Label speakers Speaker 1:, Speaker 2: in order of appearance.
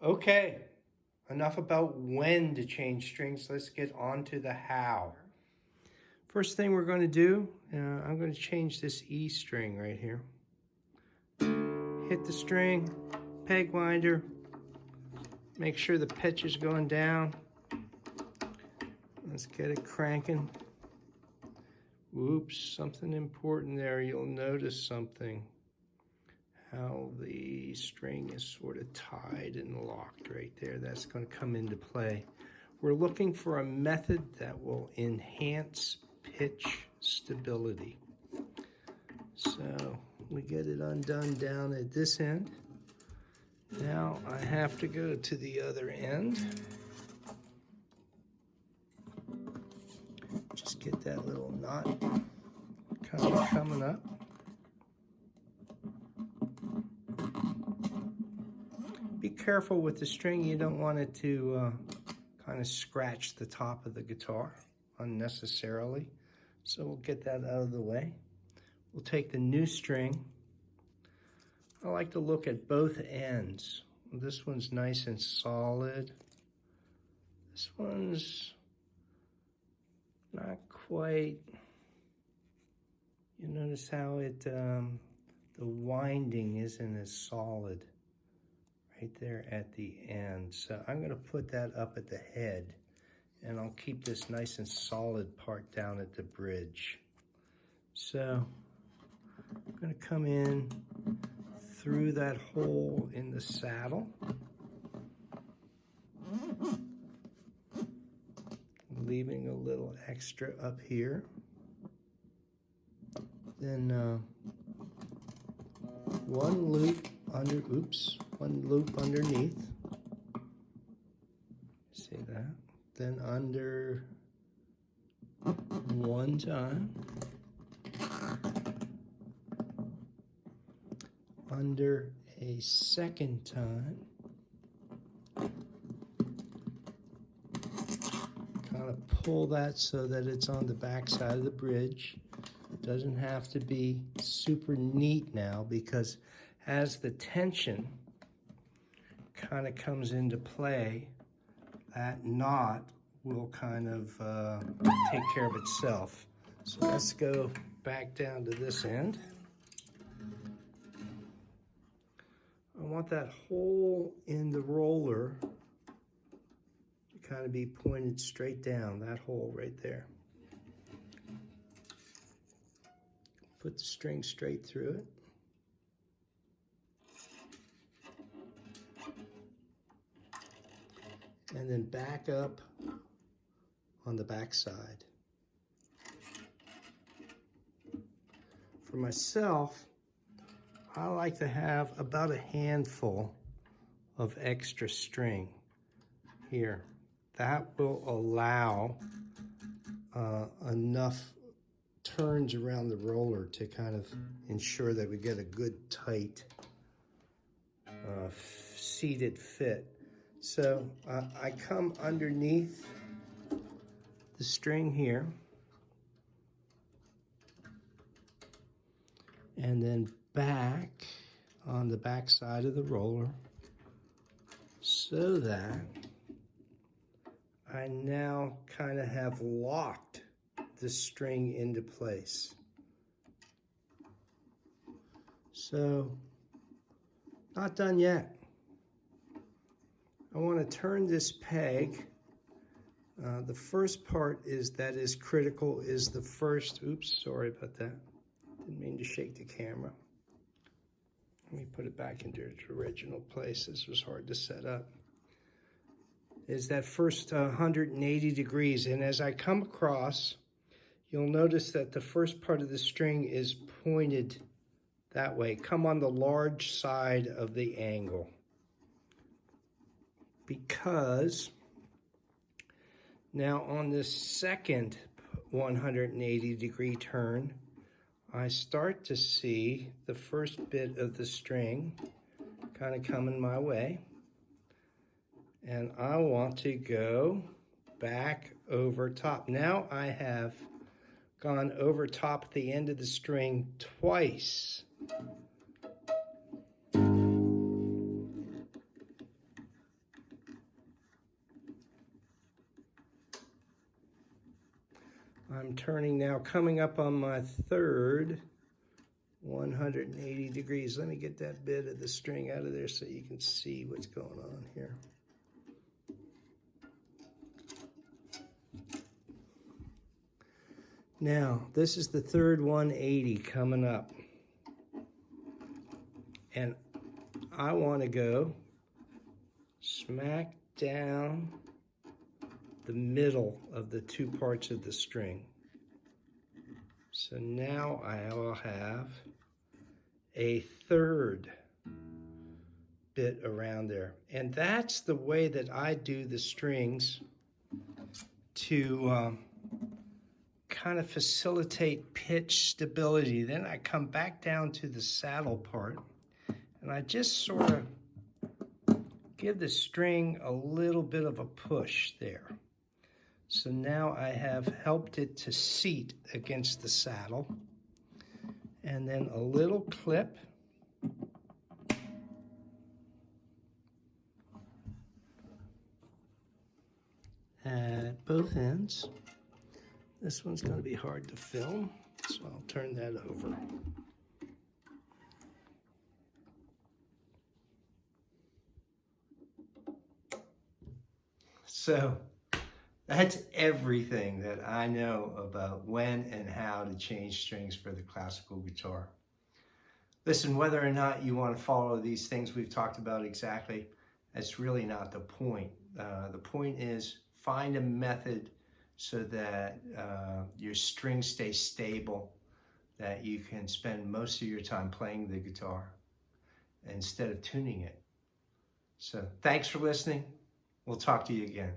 Speaker 1: Okay, enough about when to change strings. Let's get on to the how. First thing we're going to do, I'm going to change this E string right here. Hit the string, peg winder, make sure the pitch is going down. Let's get it cranking. Whoops, something important there. You'll notice something. How the string is sort of tied and locked right there. That's going to come into play. We're looking for a method that will enhance pitch stability. So we get it undone down at this end. Now I have to go to the other end. Just get that little knot kind of coming up. Be careful with the string. You don't want it to kind of scratch the top of the guitar unnecessarily. So we'll get that out of the way. We'll take the new string. I like to look at both ends. This one's nice and solid. This one's not quite. You notice how it, the winding isn't as solid right there at the end. So I'm going to put that up at the head, and I'll keep this nice and solid part down at the bridge. So I'm going to come in through that hole in the saddle, leaving a little extra up here. Then one loop underneath. See that? Then under one time. Under a second time. Kind of pull that so that it's on the back side of the bridge. Doesn't have to be super neat now, because as the tension kind of comes into play, that knot will kind of take care of itself. So let's go back down to this end. I want that hole in the roller to kind of be pointed straight down, that hole right there. Put the string straight through it. And then back up on the back side. For myself, I like to have about a handful of extra string here. That will allow enough turns around the roller to kind of ensure that we get a good tight seated fit. So I come underneath the string here, and then back on the back side of the roller, so that I now kind of have locked the string into place. So, not done yet. I want to turn this peg. The first part that is critical is the first, oops, sorry about that. Didn't mean to shake the camera. Let me put it back into its original place. This was hard to set up. Is that first 180 degrees. And as I come across, you'll notice that the first part of the string is pointed that way. Come on the large side of the angle. Because now on this second 180 degree turn, I start to see the first bit of the string kind of coming my way. And I want to go back over top. Now I have gone over top at the end of the string twice. I'm turning now, coming up on my third 180 degrees. Let me get that bit of the string out of there so you can see what's going on here. Now, this is the third 180 coming up. And I want to go smack down the middle of the two parts of the string. So now I will have a third bit around there. And that's the way that I do the strings to kind of facilitate pitch stability. Then I come back down to the saddle part and I just sort of give the string a little bit of a push there. So now I have helped it to seat against the saddle. And then a little clip. At both ends. This one's going to be hard to film, so I'll turn that over. So that's everything that I know about when and how to change strings for the classical guitar. Listen, whether or not you want to follow these things we've talked about exactly, that's really not the point. The point is find a method so that your strings stay stable, that you can spend most of your time playing the guitar instead of tuning it. So thanks for listening. We'll talk to you again.